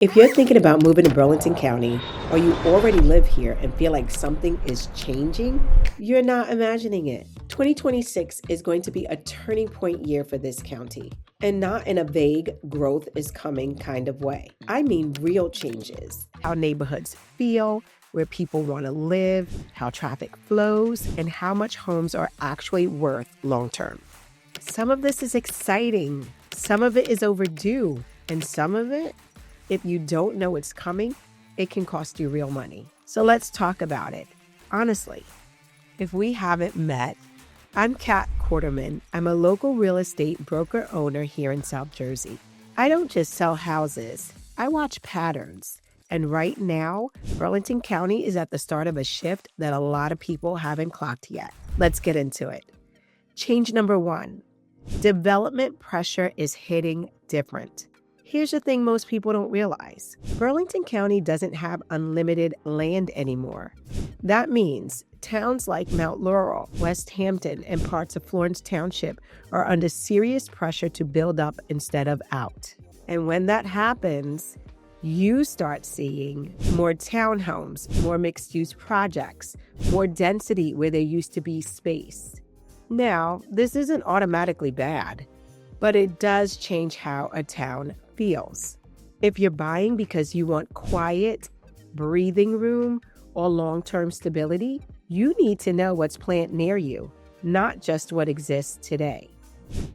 If you're thinking about moving to Burlington County, or you already live here and feel like something is changing, you're not imagining it. 2026 is going to be a turning point year for this county, and not in a vague growth is coming kind of way. I mean real changes. How neighborhoods feel, where people want to live, how traffic flows, and how much homes are actually worth long term. Some of this is exciting, some of it is overdue, and some of it, if you don't know it's coming, it can cost you real money. So let's talk about it. Honestly, if we haven't met, I'm Kat Quarterman. I'm a local real estate broker owner here in South Jersey. I don't just sell houses, I watch patterns. And right now, Burlington County is at the start of a shift that a lot of people haven't clocked yet. Let's get into it. Change number one, development pressure is hitting different. Here's the thing most people don't realize. Burlington County doesn't have unlimited land anymore. That means towns like Mount Laurel, Westampton, and parts of Florence Township are under serious pressure to build up instead of out. And when that happens, you start seeing more townhomes, more mixed-use projects, more density where there used to be space. Now, this isn't automatically bad, but it does change how a town feels. If you're buying because you want quiet, breathing room, or long-term stability, you need to know what's planned near you, not just what exists today.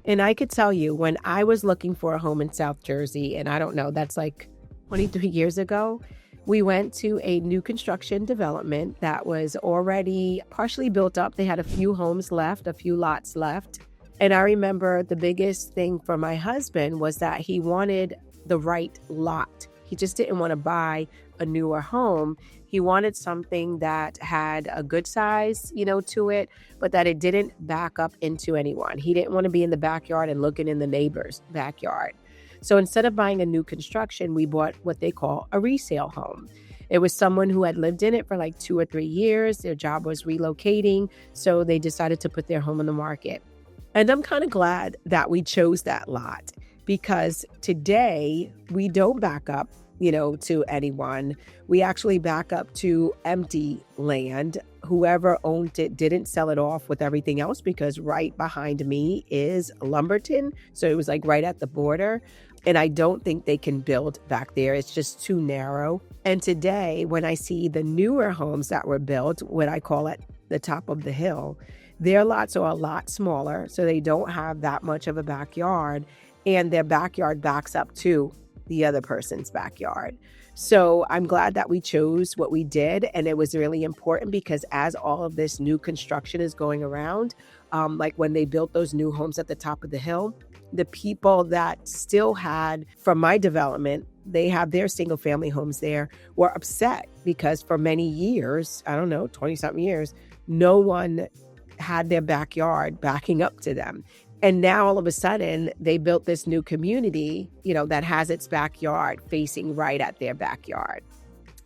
And I could tell you, when I was looking for a home in South Jersey, and I don't know, that's like 23 years ago, we went to a new construction development that was already partially built up. They had a few homes left, a few lots left. And I remember the biggest thing for my husband was that he wanted the right lot. He just didn't want to buy a newer home. He wanted something that had a good size, to it, but that it didn't back up into anyone. He didn't want to be in the backyard and looking in the neighbor's backyard. So instead of buying a new construction, we bought what they call a resale home. It was someone who had lived in it for like 2 or 3 years. Their job was relocating, so they decided to put their home on the market. And I'm kind of glad that we chose that lot, because today we don't back up, to anyone. We actually back up to empty land. Whoever owned it didn't sell it off with everything else, because right behind me is Lumberton. So it was like right at the border. And I don't think they can build back there. It's just too narrow. And today, when I see the newer homes that were built, what I call at the top of the hill, their lots are a lot smaller, so they don't have that much of a backyard, and their backyard backs up to the other person's backyard. So I'm glad that we chose what we did, and it was really important because as all of this new construction is going around, like when they built those new homes at the top of the hill, the people that still had, from my development, they have their single family homes there, were upset because for many years, 20-something years, no one had their backyard backing up to them. And now all of a sudden they built this new community, that has its backyard facing right at their backyard.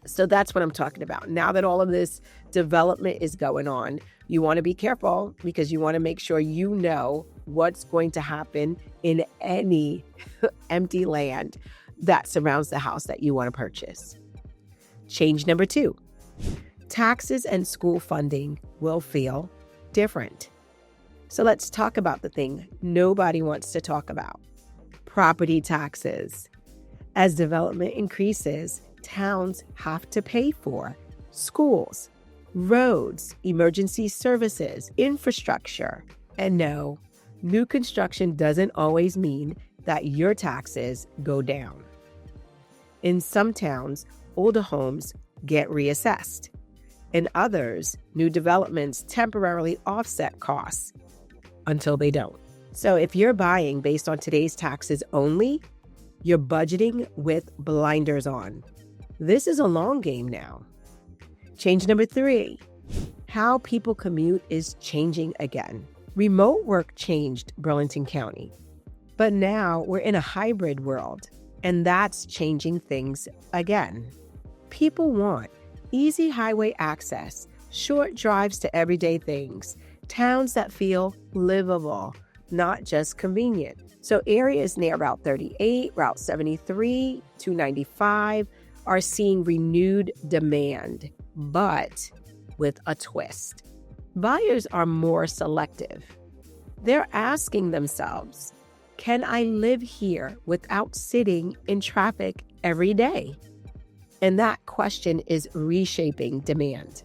So that's what I'm talking about. Now that all of this development is going on, you want to be careful because you want to make sure you know what's going to happen in any empty land that surrounds the house that you want to purchase. Change number 2, taxes and school funding will feel different. So let's talk about the thing nobody wants to talk about: property taxes. As development increases, towns have to pay for schools, roads, emergency services, infrastructure. And no, new construction doesn't always mean that your taxes go down. In some towns, older homes get reassessed. In others, new developments temporarily offset costs until they don't. So if you're buying based on today's taxes only, you're budgeting with blinders on. This is a long game now. Change number 3, how people commute is changing again. Remote work changed Burlington County, but now we're in a hybrid world, and that's changing things again. People want easy highway access, short drives to everyday things, towns that feel livable, not just convenient. So areas near Route 38, Route 73, 295 are seeing renewed demand, but with a twist. Buyers are more selective. They're asking themselves, can I live here without sitting in traffic every day? And that question is reshaping demand.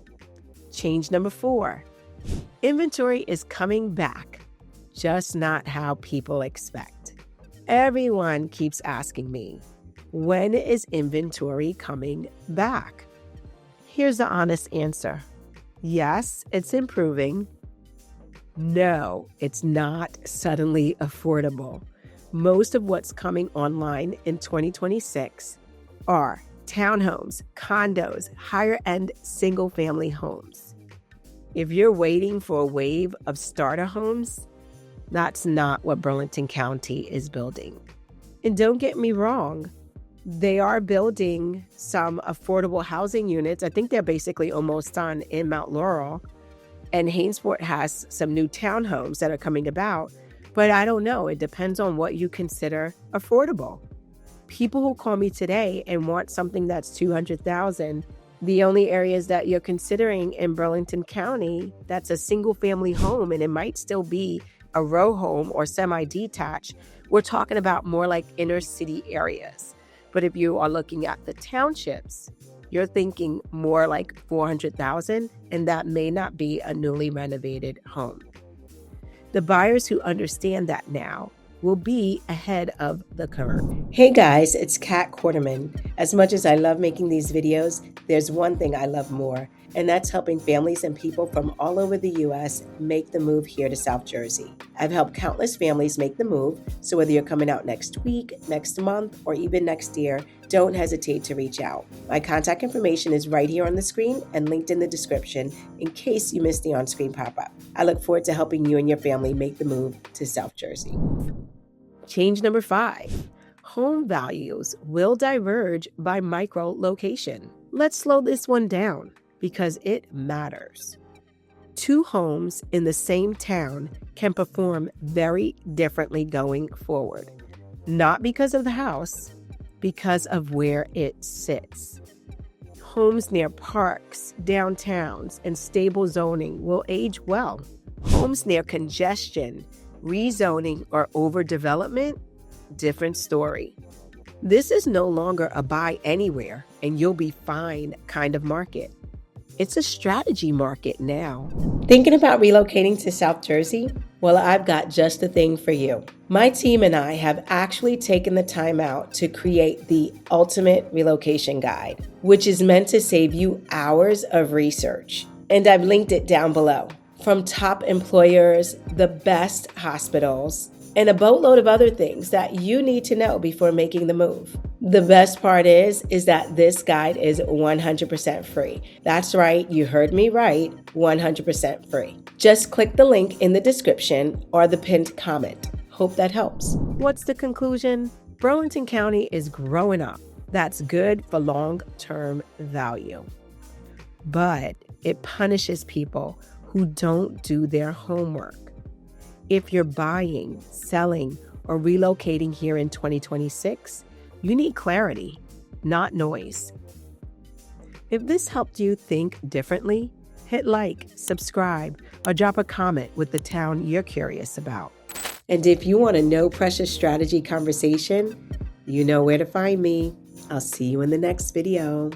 Change number 4. Inventory is coming back, just not how people expect. Everyone keeps asking me, when is inventory coming back? Here's the honest answer. Yes, it's improving. No, it's not suddenly affordable. Most of what's coming online in 2026 are townhomes, condos, higher-end single-family homes. If you're waiting for a wave of starter homes, that's not what Burlington County is building. And don't get me wrong, they are building some affordable housing units. I think they're basically almost done in Mount Laurel. And Hainesport has some new townhomes that are coming about. But I don't know. It depends on what you consider affordable. People who call me today and want something that's $200,000, the only areas that you're considering in Burlington County, that's a single family home, and it might still be a row home or semi-detached. We're talking about more like inner city areas. But if you are looking at the townships, you're thinking more like $400,000, and that may not be a newly renovated home. The buyers who understand that now will be ahead of the curve. Hey guys, it's Kat Quarterman. As much as I love making these videos, there's one thing I love more, and that's helping families and people from all over the U.S. make the move here to South Jersey. I've helped countless families make the move, so whether you're coming out next week, next month, or even next year, don't hesitate to reach out. My contact information is right here on the screen and linked in the description in case you missed the on-screen pop-up. I look forward to helping you and your family make the move to South Jersey. Change number 5. Home values will diverge by microlocation. Let's slow this one down because it matters. 2 homes in the same town can perform very differently going forward. Not because of the house, because of where it sits. Homes near parks, downtowns, and stable zoning will age well. Homes near congestion, rezoning, or overdevelopment, different story. This is no longer a buy anywhere and you'll be fine kind of market. It's a strategy market now. Thinking about relocating to South Jersey? Well, I've got just the thing for you. My team and I have actually taken the time out to create the ultimate relocation guide, which is meant to save you hours of research. And I've linked it down below. From top employers, the best hospitals, and a boatload of other things that you need to know before making the move. The best part is that this guide is 100% free. That's right, you heard me right, 100% free. Just click the link in the description or the pinned comment. Hope that helps. What's the conclusion? Burlington County is growing up. That's good for long-term value. But it punishes people who don't do their homework. If you're buying, selling, or relocating here in 2026, you need clarity, not noise. If this helped you think differently, hit like, subscribe, or drop a comment with the town you're curious about. And if you want a no pressure strategy conversation, you know where to find me. I'll see you in the next video.